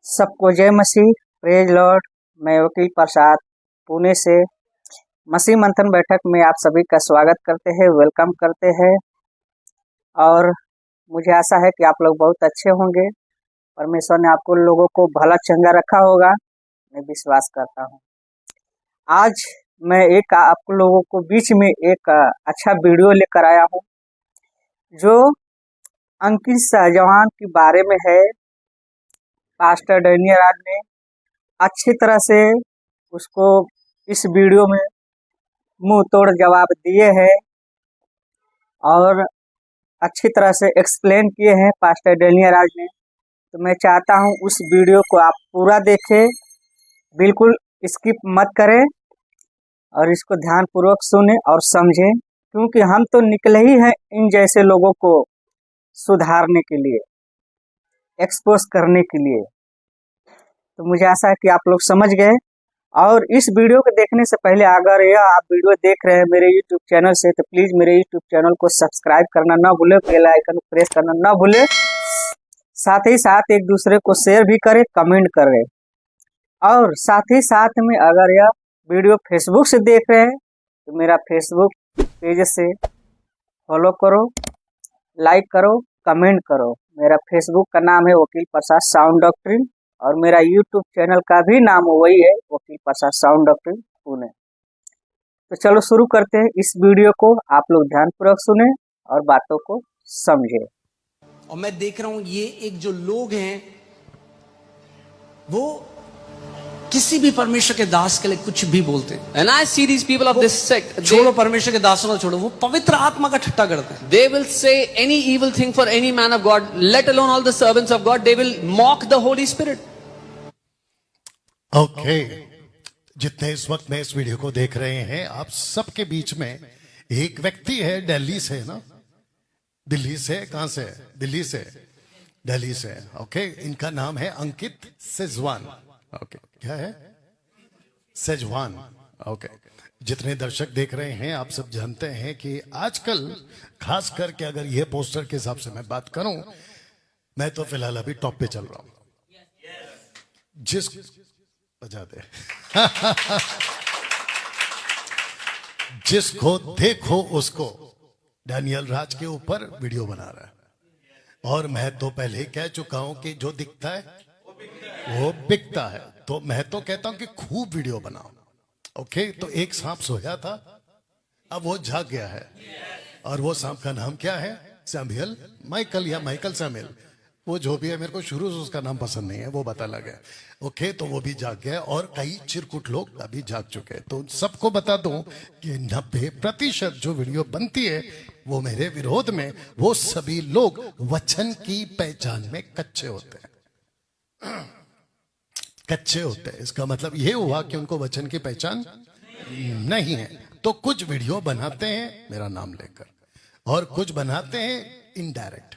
सबको जय मसीह, praise Lord. मैं वकील प्रसाद पुणे से मसीह मंथन बैठक में आप सभी का स्वागत करते हैं, वेलकम करते हैं। और मुझे आशा है कि आप लोग बहुत अच्छे होंगे। परमेश्वर ने आपको लोगों को भला चंगा रखा होगा, मैं विश्वास करता हूँ। आज मैं एक आप लोगों को बीच में एक अच्छा वीडियो लेकर आया हूँ जो अंकित शाहजहां के बारे में है। पास्टर डैनियल राज ने अच्छी तरह से उसको इस वीडियो में मुंह तोड़ जवाब दिए हैं और अच्छी तरह से एक्सप्लेन किए हैं पास्टर डैनियल राज ने। तो मैं चाहता हूं उस वीडियो को आप पूरा देखें, बिल्कुल स्किप मत करें और इसको ध्यानपूर्वक सुने और समझें, क्योंकि हम तो निकले ही हैं इन जैसे लोगों को सुधारने के लिए, एक्सपोज करने के लिए। तो मुझे आशा है कि आप लोग समझ गए। और इस वीडियो को देखने से पहले अगर यह आप वीडियो देख रहे हैं मेरे YouTube चैनल से, तो प्लीज मेरे YouTube चैनल को सब्सक्राइब करना ना भूले, बेल आइकन को प्रेस करना ना भूले। साथ ही साथ एक दूसरे को शेयर भी करें, कमेंट करें। और साथ ही साथ में अगर यह वीडियो फेसबुक से देख रहे हैं तो मेरा फेसबुक पेज से फॉलो करो, लाइक करो, कमेंट करो। मेरा फेसबुक का नाम है वकील प्रसाद साउंड डॉक्ट्रिन और मेरा यूट्यूब चैनल का भी नाम वही है, वकील प्रसाद साउंड डॉक्ट्रिन पुणे। तो चलो शुरू करते हैं इस वीडियो को। आप लोग ध्यानपूर्वक सुने और बातों को समझे। और मैं देख रहा हूं ये एक जो लोग हैं वो किसी भी परमेश्वर के दास के लिए कुछ भी बोलते हैं। And I see these people of this sect. छोड़ो परमेश्वर के दासों को छोड़ो, वो पवित्र आत्मा का ठट्टा करते हैं। They will say any evil thing for any man of God, let alone all the servants of God. They will mock the Holy Spirit. Okay जितने इस वक्त में इस वीडियो को देख रहे हैं, आप सबके बीच में एक व्यक्ति है, दिल्ली से ना, दिल्ली से, कहां से? दिल्ली से, दिल्ली से। ओके, इनका नाम है अंकित सेजवान। ओके, क्या है? सेजवान। ओके, जितने दर्शक देख रहे हैं आप सब जानते हैं कि आजकल खास करके अगर ये पोस्टर के हिसाब से मैं बात करूं, मैं तो फिलहाल अभी टॉप पे चल रहा हूं। जिस बजा दे जिसको देखो उसको डैनियल राज के ऊपर वीडियो बना रहा है। और मैं तो पहले ही कह चुका हूं कि जो दिखता है वो बिकता है। तो मैं तो कहता हूं कि खूब वीडियो बनाओ। ओके, तो एक सांप सोया था, अब वो जाग गया है। और वो सांप का नाम क्या है? सैमुअल माइकल या माइकल सैमुअल, वो जो भी है, मेरे को शुरू से उसका नाम पसंद नहीं है, वो बता लगा। ओके, तो वो भी जाग गया और कई चिरकुट लोग अभी जाग चुके हैं। तो सबको बता दूं कि 90% जो वीडियो बनती है वो मेरे विरोध में, वो सभी लोग वचन की पहचान में कच्चे होते हैं। कच्चे होते हैं, इसका मतलब ये हुआ कि उनको वचन की पहचान नहीं है। तो कुछ वीडियो बनाते हैं मेरा नाम लेकर और कुछ बनाते हैं इनडायरेक्ट।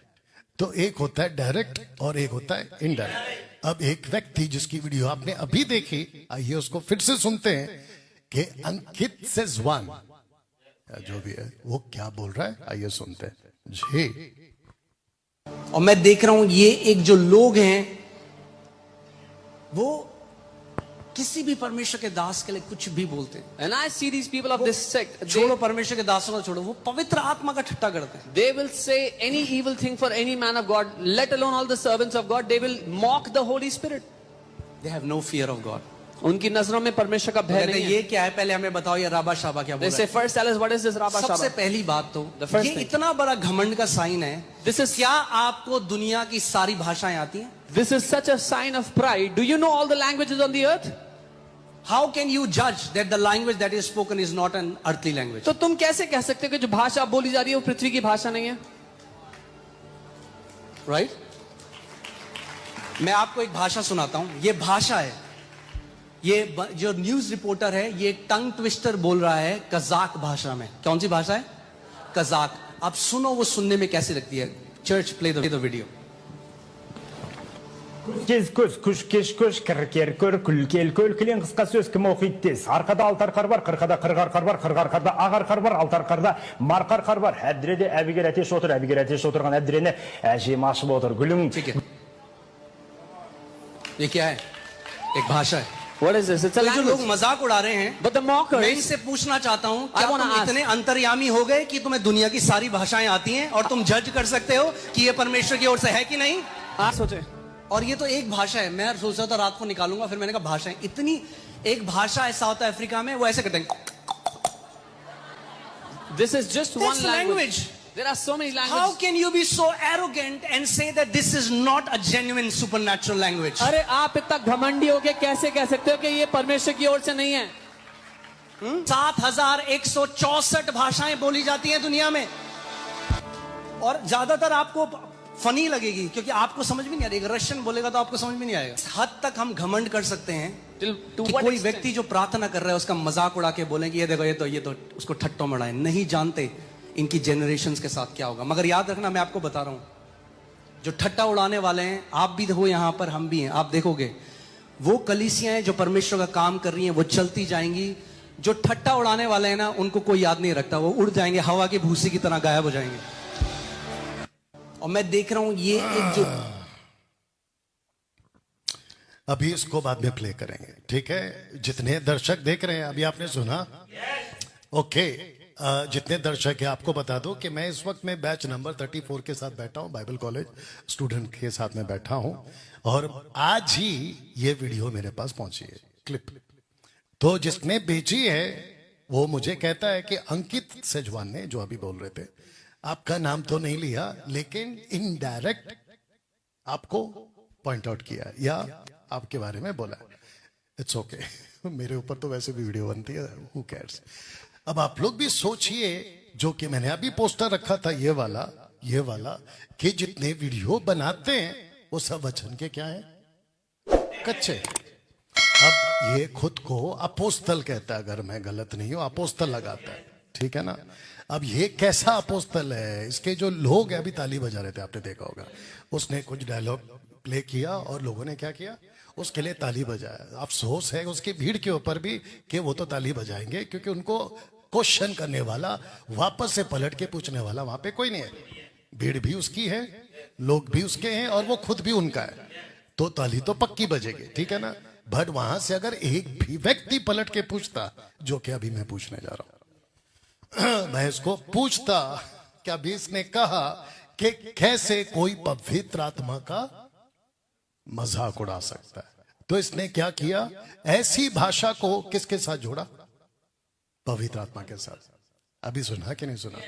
तो एक होता है डायरेक्ट और एक होता है इनडायरेक्ट। अब एक व्यक्ति जिसकी वीडियो आपने अभी देखी, आइए उसको फिर से सुनते हैं कि अंकित सेजवान जो भी है वो क्या बोल रहा है। आइए सुनते हैं जी। और मैं देख रहा हूं ये एक जो लोग हैं वो किसी भी परमेश्वर के दास के लिए कुछ भी बोलते हैं। And I see these people of this sect. छोड़ो परमेश्वर के दासों को छोड़ो, वो पवित्र आत्मा का ठट्टा करते हैं। They will say any evil thing for any man of God, let alone all the servants of God. They will mock the Holy Spirit. They have no fear of God. उनकी नजरों में परमेश्वर का भय नहीं है। ये क्या है? पहले हमें बताओ ये राबा शाबा क्या बोल They रहा say है? first tell us what is this Rabba सबसे Shaba? पहली बात तो The first ये thing. इतना बड़ा घमंड का साइन है। This is क्या आपको दुनिया की सारी भाषाएं आती हैं? This is such a sign of pride. Do you know all the languages on the earth? How can you judge that the language that is spoken is not an earthly language? तो तुम कैसे कह सकते हो कि जो भाषा बोली जा रही है वो पृथ्वी की भाषा नहीं है? Right? मैं आपको एक भाषा सुनाता हूं। ये भाषा है, ये जो न्यूज रिपोर्टर है ये टंग ट्विस्टर बोल रहा है कजाक भाषा में। कौन सी भाषा है? कजाक। आप सुनो वो सुनने में कैसी लगती है। Church play the video. Кез көз, күш кеш көш, кір көр, күл кел көл, кілең қысқа сөз кім оқиды тез. Арқада алты арқар бар, қырқада қырық арқар бар, қырық арқарда ақ арқар бар, алты арқарда марқа арқар бар. Әбдіреде әбігер әтеш отыр, әбігер әтеш отырған әбдірені әжем ашып отыр. Гүлің ये क्या है? एक भाषा है। What is this? It's a तो जो language. लोग मजाक उड़ा रहे हैं, But the mockers, मैं इनसे पूछना चाहता हूं, क्या wanna तुम ask. इतने अंतर्यामी हो गए कि तुम्हें दुनिया की सारी भाषाएं आती हैं और तुम जज कर सकते हो कि ये परमेश्वर की ओर से है कि नहीं? आप सोचे और ये तो एक भाषा है। मैं सोच रहा था रात को निकालूंगा, फिर मैंने कहा भाषाएं इतनी, एक भाषा है साउथ अफ्रीका में, वो ऐसे करते हैं। this is just That's one language. language. There are so many How languages. can you be so arrogant and say that this is not a genuine supernatural language? अरे आप इतना घमंडी हो के कैसे कह सकते हो कि ये परमेश्वर की ओर से नहीं है? 7,164 भाषाएं बोली जाती हैं दुनिया में, और ज्यादातर आपको फनी लगेगी क्योंकि आपको समझ में नहीं आ रही। रशियन बोलेगा तो आपको समझ में नहीं आएगा। इस हद तक हम घमंड कर सकते हैं Till to कि what कोई extent? व्यक्ति जो प्रार्थना कर रहा है उसका मजाक उड़ा के बोलेंगे ये देखो ये तो उसको ठट्टो मड़ा है। नहीं जानते इनकी जनरेशंस के साथ क्या होगा। मगर याद रखना, मैं आपको बता रहा हूं, जो ठट्टा उड़ाने वाले हैं, आप भी हो यहां पर, हम भी हैं, आप देखोगे वो कलीसियां जो परमेश्वर का काम कर रही हैं वो चलती जाएंगी। जो ठट्टा उड़ाने वाले हैं ना, उनको कोई याद नहीं रखता, वो उड़ जाएंगे, हवा की भूसी की तरह गायब हो जाएंगे। और मैं देख रहा हूं ये एक जो अभी इसको बाद में प्ले करेंगे, ठीक है? जितने दर्शक देख रहे हैं, अभी आपने सुना, ओके? जितने दर्शक हैं, आपको बता दो कि मैं इस वक्त में बैच नंबर 34 के साथ बैठा हूं, बाइबल कॉलेज स्टूडेंट के साथ में बैठा हूं, और आज ही ये वीडियो मेरे पास पहुंची है, क्लिप। तो जिसने बेची है वो मुझे कहता है कि अंकित सेजवान ने, जो अभी बोल रहे थे, आपका नाम तो नहीं लिया लेकिन इनडायरेक्ट आपको पॉइंट आउट किया या आपके बारे में बोला। इट्स ओके, मेरे ऊपर तो वैसे भी वीडियो बनती है, हु केयर्स। अब आप लोग भी सोचिए, जो कि मैंने अभी पोस्टर रखा था ये वाला कि जितने वीडियो बनाते हैं वो सब वचन के क्या है? कच्चे। अब ये खुद को अपोस्तल कहता है, अगर मैं गलत नहीं हूं, अपोस्तल लगाता है, ठीक है ना? अब ये कैसा अपोस्तल है? इसके जो लोग हैं, अभी ताली बजा रहे थे, आपने देखा होगा, उसने कुछ डायलॉग प्ले किया और लोगों ने क्या किया, उसके लिए ताली बजाया। अफसोस है उसकी भीड़ के ऊपर भी कि वो तो ताली बजाएंगे क्योंकि उनको क्वेश्चन करने वाला, वापस से पलट के पूछने वाला वहां पे कोई नहीं है। भीड़ भी उसकी है, लोग भी उसके हैं, और वो खुद भी उनका है, तो ताली तो पक्की बजेगी, ठीक है ना? बट वहां से अगर एक भी व्यक्ति पलट के पूछता, जो कि अभी मैं पूछने जा रहा हूं, मैं इसको पूछता कि अभी इसने कहा कि कैसे कोई पवित्र आत्मा का मजाक उड़ा सकता है, तो इसने क्या किया? ऐसी भाषा को किसके साथ जोड़ा? पवित्र आत्मा के साथ। अभी सुना कि नहीं सुना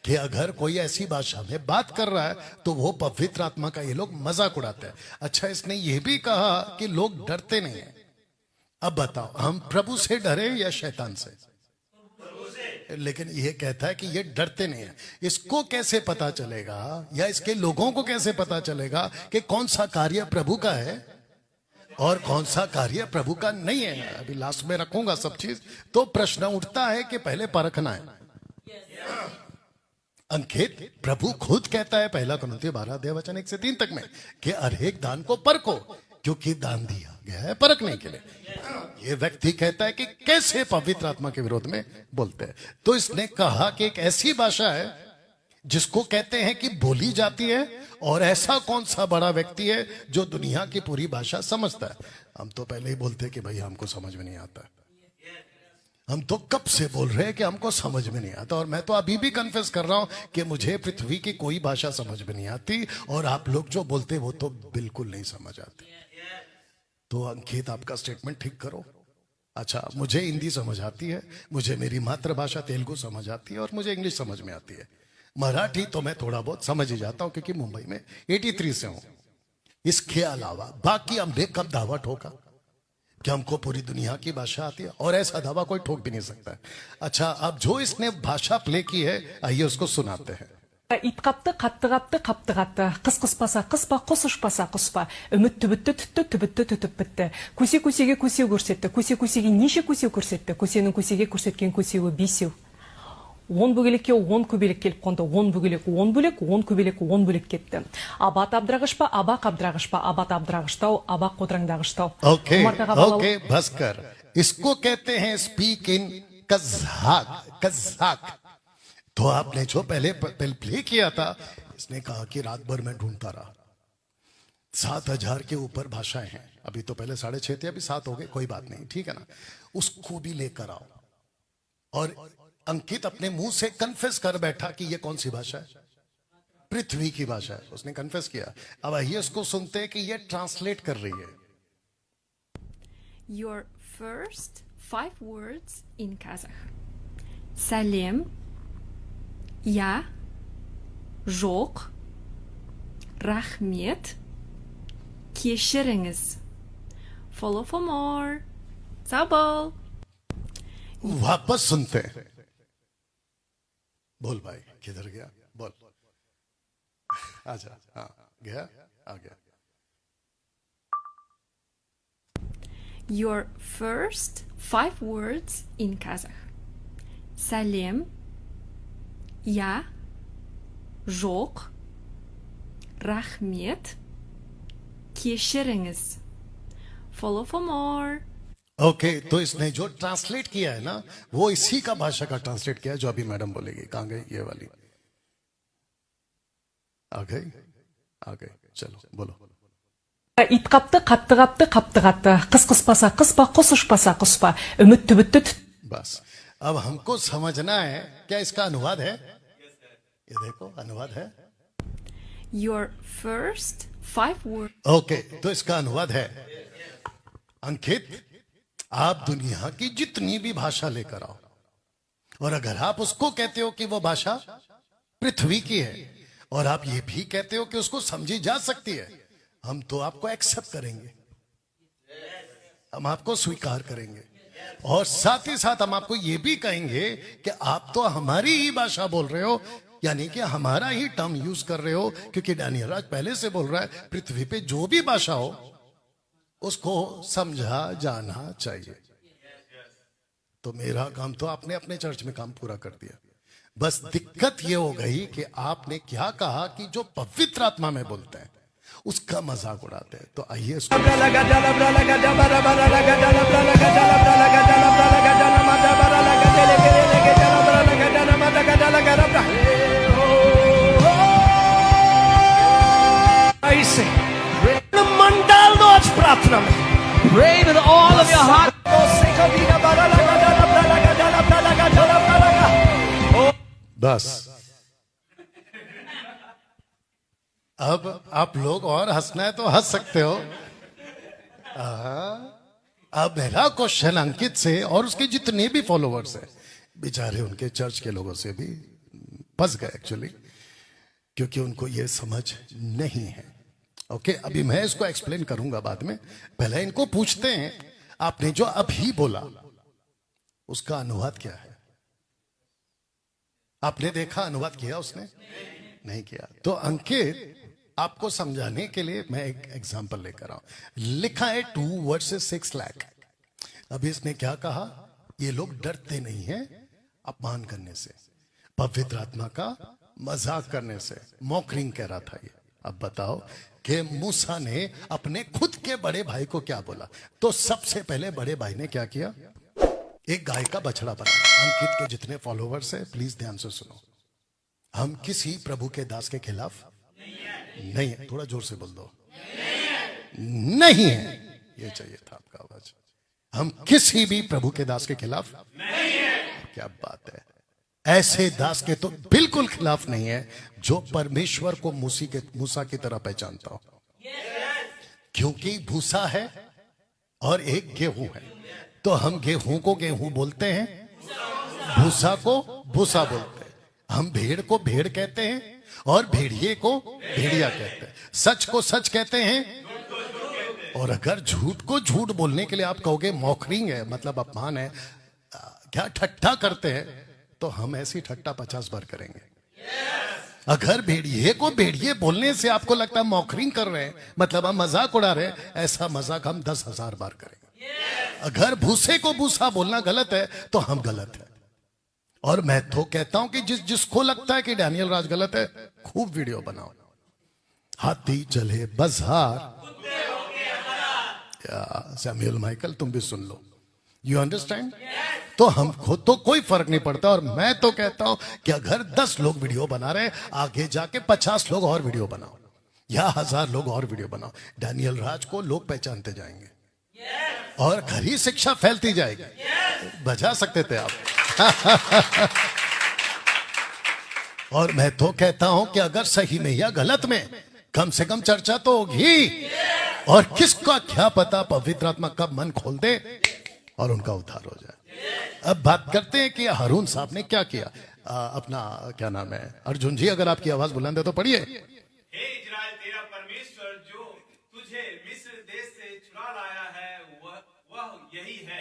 कि अगर कोई ऐसी भाषा में बात कर रहा है तो वो पवित्र आत्मा का ये लोग मजाक उड़ाते हैं। अच्छा, इसने ये भी कहा कि लोग डरते नहीं हैं। अब बताओ, हम प्रभु से डरे या शैतान से? लेकिन ये कहता है कि ये डरते नहीं है। इसको कैसे पता चलेगा, या इसके लोगों को कैसे पता चलेगा कि कौन सा कार्य प्रभु का है और कौन सा कार्य प्रभु का नहीं है? अभी लास्ट में रखूंगा सब चीज। तो प्रश्न उठता है कि पहले परखना है। अंकित, प्रभु खुद कहता है 1 कुरिन्थियों 12:1-3 तक में कि हर एक दान को परखो, क्योंकि दान दिया गया है परखने के लिए। ये व्यक्ति कहता है कि कैसे पवित्र आत्मा के विरोध में बोलते हैं। तो इसने कहा कि एक ऐसी भाषा है जिसको कहते हैं कि बोली जाती है, और ऐसा कौन सा बड़ा व्यक्ति है जो दुनिया की पूरी भाषा समझता है? हम तो पहले ही बोलते हैं कि भाई हमको समझ में नहीं आता। हम तो कब से बोल रहे हैं कि हमको समझ में नहीं आता, और मैं तो अभी भी कन्फेस कर रहा हूं कि मुझे पृथ्वी की कोई भाषा समझ में नहीं आती, और आप लोग जो बोलते वो तो बिल्कुल नहीं समझ आती। तो अंकित, आपका स्टेटमेंट ठीक करो। अच्छा, मुझे हिंदी समझ आती है, मुझे मेरी मातृभाषा तेलुगु समझ आती है, और मुझे इंग्लिश समझ में आती है। मराठी तो मैं थोड़ा बहुत समझ ही जाता हूं क्योंकि मुंबई में 83 से हूं। इसके अलावा बाकी हमने कब दावा ठोका कि हमको पूरी दुनिया की भाषा आती है? और ऐसा दावा कोई ठोक भी नहीं सकता है। अच्छा, अब जो इसने भाषा प्ले की है, आइए उसको सुनाते हैं। ит қапты, қатты қапты, қапты қатты. Қыс қыспаса қыспа, құс ұшпаса құспа. Үміт түбітті түтті, түбітті түтіп бітті. Көсе көсеге көсе көрсетті. Көсе көсеге неше көсе көрсетті. Көсенің көсеге көрсеткен көсеуі 5. 10 бөгелекке 10 көбелек келіп қонды. 10 бөгелек 10 бөлек, 10 көбелек 10 бөлек кетті. Абат абдырағыш па, абақ абдырағыш па, абат абдырағыштау, абақ қодыраңдағыштау. ओके, बस कर। इसको कहते हैं स्पीक इन कज़ाक। तो आपने जो पहले प्ले किया था, इसने कहा कि रात भर मैं ढूंढता रहा, 7,000 के ऊपर भाषाएं हैं। अभी तो पहले 6.5 थे, अभी 7 हो गए, कोई बात नहीं, ठीक है ना। उसको भी लेकर आओ। और अंकित अपने मुंह से कन्फेस कर बैठा कि ये कौन सी भाषा है, पृथ्वी की भाषा है, उसने कन्फेस किया। अब आइए उसको सुनते हैं कि ये ट्रांसलेट कर रही है। Your first 5 words in Kazakh. Сәлем, я, жоқ, рахмет, кешіріңіз. Follow for more. Сау бол. वापस सुनते हैं। बोल भाई, किधर गया, बोल। आजा, हाँ गया, आ गया। Your first 5 words in Kazakh. Сәлем, я, жоқ, рахмет, кешіріңіз. Follow for more. Okay, तो इसने जो ट्रांसलेट किया है ना, वो इसी का भाषा का ट्रांसलेट किया है जो अभी मैडम बोलेगी। कहां गई ये वाली? आ गई, आ गई, चलो बोलो। ит қапты, қапты қапты, қапты қапты. Қыс қыспаса қыспа, құс ұшпаса құспа. Үміт түбітті बस अब हमको समझना है, क्या इसका अनुवाद है? ये देखो अनुवाद है। Your first 5 words. ओके, तो इसका अनुवाद है, अंकित आप दुनिया की जितनी भी भाषा लेकर आओ, और अगर आप उसको कहते हो कि वो भाषा पृथ्वी की है, और आप ये भी कहते हो कि उसको समझी जा सकती है, हम तो आपको एक्सेप्ट करेंगे, हम आपको स्वीकार करेंगे। और साथ ही साथ हम आपको ये भी कहेंगे कि आप तो हमारी ही भाषा बोल रहे हो, यानी कि हमारा ही टर्म यूज कर रहे हो, क्योंकि डैनियल राज पहले से बोल रहा है पृथ्वी पे जो भी भाषा हो उसको समझा जाना चाहिए। तो मेरा काम तो आपने अपने चर्च में काम पूरा कर दिया। बस दिक्कत ये हो गई कि आपने क्या कहा कि जो पवित्र आत्मा में बोलते हैं उसका मजाक उड़ाते हैं। तो आइए इसको मंडल दो आज प्रार्थना में। Pray with all of your heart. बस अब आप लोग और हंसना है तो हंस सकते हो। अब मेरा क्वेश्चन अंकित से और उसके जितने भी फॉलोवर्स हैं, बेचारे उनके चर्च के लोगों से भी फंस गए एक्चुअली, क्योंकि उनको ये समझ नहीं है। ओके, अभी मैं इसको एक्सप्लेन करूंगा बाद में। पहले इनको पूछते हैं, आपने जो अभी बोला उसका अनुवाद क्या है? आपने देखा अनुवाद किया उसने? नहीं किया। तो अंकित आपको समझाने के लिए मैं एक एग्जांपल लेकर आऊं। लिखा है 2 वर्सेस 6 लाख। अभी इसने क्या कहा? ये लोग डरते नहीं हैं अपमान करने से, पवित्र आत्मा का मजाक करने से। मॉकरिंग कह रहा था ये। अब बताओ कि मूसा ने अपने खुद के बड़े भाई को क्या बोला? तो सबसे पहले बड़े भाई ने क्या किया? एक गाय का बछड़ा बनाया। अंकित के जितने फॉलोवर्स हैं प्लीज ध्यान से सुनो, हम किसी प्रभु के दास के खिलाफ नहीं है। थोड़ा जोर से बोल दो, नहीं है। ये चाहिए था आपका आवाज। हम किसी भी प्रभु के दास के खिलाफ नहीं है। क्या बात है! ऐसे दास के तो बिल्कुल खिलाफ नहीं है जो परमेश्वर को मूसा की तरह पहचानता हो, क्योंकि भूसा है और एक गेहूं है। तो हम गेहूं को गेहूं बोलते हैं, भूसा को भूसा बोलते हैं। हम भेड़ को भेड़ कहते हैं और भेड़िए को भेड़िया कहते हैं। सच को सच कहते हैं, और अगर झूठ को झूठ बोलने के लिए आप कहोगे मॉकरिंग है, मतलब अपमान है, क्या ठट्ठा करते हैं, तो हम ऐसी ठट्ठा 50 बार करेंगे। अगर भेड़िए को भेड़िए बोलने से आपको लगता है मॉकरिंग कर रहे हैं, मतलब हम मजाक उड़ा रहे हैं, ऐसा मजाक हम 10,000 बार करेंगे। अगर भूसे को भूसा बोलना गलत है तो हम गलत है। और मैं तो कहता हूं कि जिसको लगता है कि डैनियल राज गलत है, खूब वीडियो बनाओ। हाथी चले बाजार, सैमुअल माइकल तुम भी सुन लो। You understand? तो हमको तो कोई फर्क नहीं पड़ता। और मैं तो कहता हूं कि अगर 10 लोग वीडियो बना रहे हैं, आगे जाके 50 लोग और वीडियो बनाओ, या 1000 लोग और वीडियो बनाओ, डैनियल राज को लोग पहचानते जाएंगे और खरी शिक्षा फैलती जाएगी। बजा सकते थे आप। और मैं तो कहता हूं कि अगर सही में या गलत में कम से कम चर्चा तो होगी। और किसका क्या पता पवित्र आत्मा कब मन खोल दे और उनका उद्धार हो जाए। अब बात करते हैं कि हारून साहब ने क्या किया। अपना क्या नाम है, अर्जुन जी, अगर आपकी आवाज बुलंद है तो पढ़िए। हे इज़राइल, तेरा परमेश्वर जो तुझे मिस्र देश से छुड़ा लाया है वह यही है।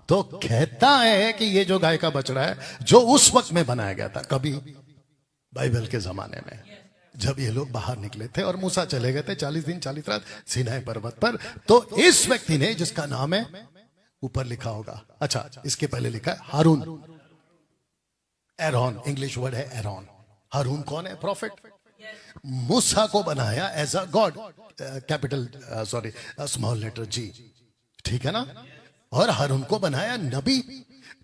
तो कहता है कि ये जो गाय का बछड़ा है जो उस वक्त में बनाया गया था, कभी बाइबल के जमाने में, जब ये लोग बाहर निकले थे और मूसा चले गए थे 40 दिन 40 रात सीनाई पर्वत पर, तो इस व्यक्ति ने, जिसका नाम है, ऊपर लिखा होगा, अच्छा इसके पहले लिखा है हारून, एरोन, इंग्लिश वर्ड है एरोन। हारून कौन है? प्रॉफिट। मूसा को बनाया as a god, capital sorry small letter G, ठीक है ना। और हारून को बनाया नबी।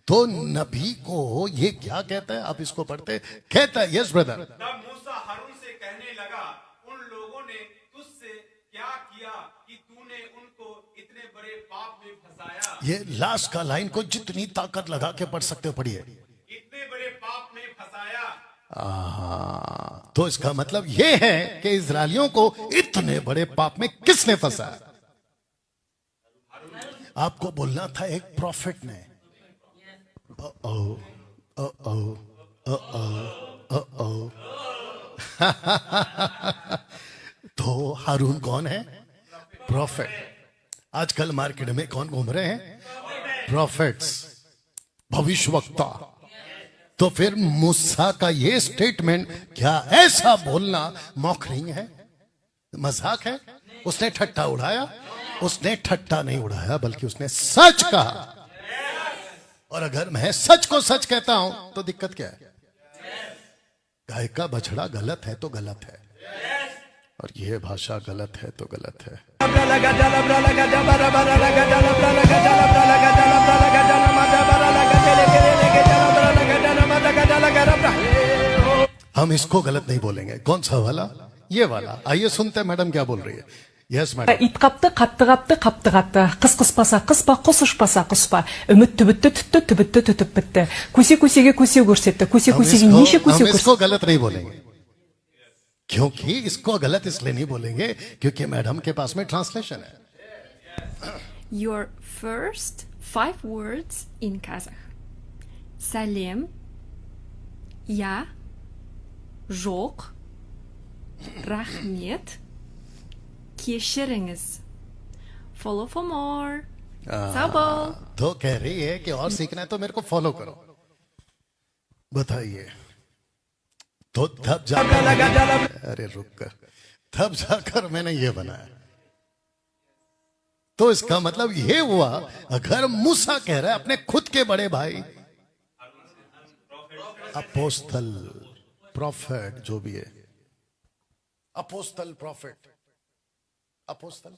तो नबी को ये क्या कहता है, आप इसको पढ़ते, कहता है, यस ब्रदर, तब मूसा हारून से कहने लगा, उन लोगों ने तुझसे क्या किया कि तूने उनको इतने बड़े पाप में फंसाया। ये लास्ट का लाइन को जितनी ताकत लगा के पढ़ सकते हो पढ़िए। इतने बड़े पाप में फंसाया। तो इसका मतलब ये है कि इजरायलियों को इतने बड़े पाप में किसने फंसाया? आपको बोलना था एक प्रॉफिट ने। तो हारून कौन है? प्रॉफिट। आजकल मार्केट में कौन घूम रहे हैं? प्रॉफिट्स, भविष्यवक्ता। तो फिर मूसा का ये स्टेटमेंट, क्या ऐसा बोलना मॉकरिंग है, मजाक है? उसने ठट्टा उड़ाया? उसने ठट्टा नहीं उड़ाया, बल्कि उसने सच कहा। और अगर मैं सच को सच कहता हूं तो दिक्कत क्या है? गाय का बछड़ा गलत है तो गलत है, और यह भाषा गलत है तो गलत है। हम इसको गलत नहीं बोलेंगे। कौन सा वाला? ये वाला। आइए सुनते हैं मैडम क्या बोल रही है। Yes madam. ит қапты, қапты қапты, қапты қапты. Қыс қыспаса қыспа, құс ұшпаса құспа. Үміт түбітті түтті, түбітті түтіп бітті. Көсе көсеге көсе көрсетті. Көсе көсеге неше көсе हम इसको көрсетті. गलत नहीं बोलेंगे, क्योंकि इसको गलत इसलिए नहीं बोलेंगे क्योंकि मैडम के पास में ट्रांसलेशन है। Your first 5 words in Kazakh. Салем, я, жоқ, рахмет, кешіріңіз. Follow for more. Сау. तो कह रही है कि और सीखना है तो मेरे को फॉलो करो। बताइए। तो तब जाकर, अरे रुक कर, तब जाकर मैंने ये बनाया। तो इसका मतलब ये हुआ, अगर मूसा कह रहा है अपने खुद के बड़े भाई, अपोस्तल, प्रॉफिट, जो भी है, अपोस्तल, प्रॉफिट, अपोस्तल,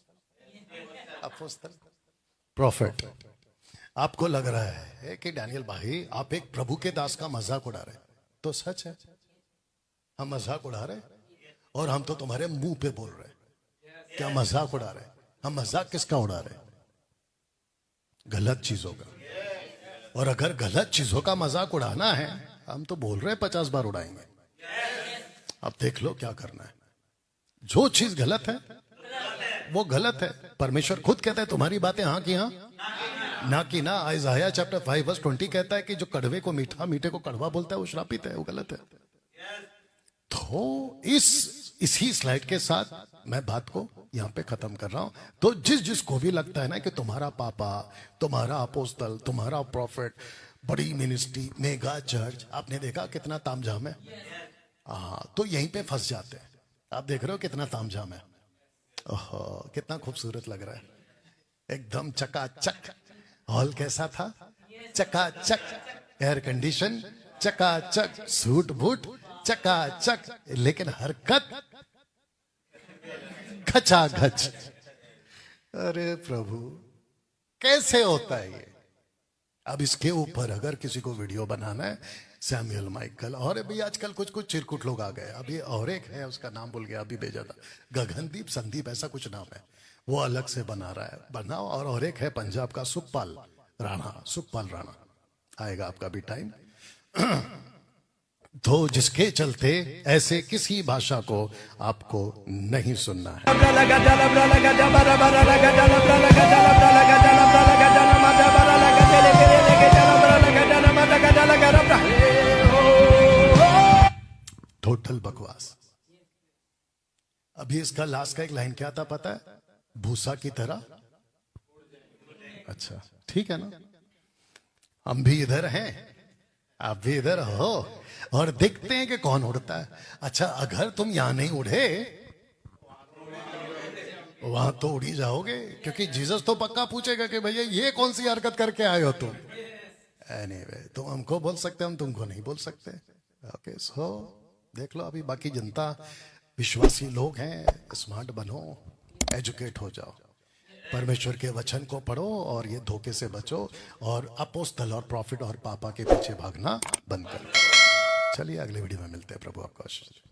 अपोस्तल, प्रॉफिट। आपको लग रहा है कि डैनियल भाई आप एक प्रभु के दास का मजाक उड़ा रहे, तो सच है, हम मजाक उड़ा रहे और हम तो तुम्हारे मुंह पे बोल रहे। क्या मजाक उड़ा रहे? हम मजाक किसका उड़ा रहे? गलत चीजों का। और अगर गलत चीजों का मजाक उड़ाना है, हम तो बोल रहे 50 बार उड़ाएंगे। अब देख लो क्या करना है। जो चीज गलत है वो गलत है। परमेश्वर खुद कहता है तुम्हारी बातें हाँ की हाँ, ना की ना। आइज़ाया चैप्टर 5:20 कहता है कि जो कड़वे को मीठा, मीठे को कड़वा बोलता है वो श्रापित है, वो गलत है। तो इसी स्लाइड के साथ मैं बात को यहां पे खत्म कर रहा हूं। तो जिसको भी लगता है ना कि तुम्हारा पापा, तुम्हारा अपोस्तल, तुम्हारा प्रॉफिट, बड़ी मिनिस्ट्री, मेगा चर्च, आपने देखा कितना तामझाम है। हाँ, तो यहीं पे फंस जाते हैं। आप देख रहे हो कितना तामझाम है। ओहो, कितना खूबसूरत लग रहा है, एकदम चकाचक। हॉल कैसा था? चकाचक, एयर कंडीशन चकाचक, सूट बूट चकाचक, लेकिन हरकत खचाखच। अरे प्रभु, कैसे होता है ये? अब इसके ऊपर अगर किसी को वीडियो बनाना है सैमुअल माइकल, और अभी आजकल कुछ कुछ चिरकुट लोग आ गए। अभी और एक है, उसका नाम भूल गया, अभी भेजा था, गगनदीप संदीप ऐसा कुछ नाम है, वो अलग से बना रहा है, बनाओ। और एक है पंजाब का सुखपाल राणा, आएगा आपका भी टाइम। तो जिसके चलते ऐसे किसी भाषा को आपको नहीं सुनना है। टोटल बकवास। अभी इसका लास्ट का एक लाइन क्या था पता है? भूसा की तरह। अच्छा ठीक है ना, हम भी इधर हैं, आप भी इधर हो, और देखते हैं कि कौन उड़ता है। अच्छा अगर तुम यहां नहीं उड़े वहां तो उड़ी जाओगे, क्योंकि जीसस तो पक्का पूछेगा कि भैया ये कौन सी हरकत करके आए हो तुम। एनीवे, तुम हमको बोल सकते, हम तुमको नहीं बोल सकते। ओके, सो देख लो, अभी बाकी जनता विश्वासी लोग हैं, स्मार्ट बनो, एजुकेट हो जाओ, परमेश्वर के वचन को पढ़ो और ये धोखे से बचो, और अपोस्तल और प्रॉफिट और पापा के पीछे भागना बंद करो। चलिए अगले वीडियो में मिलते हैं। प्रभु आपका आशीष दे।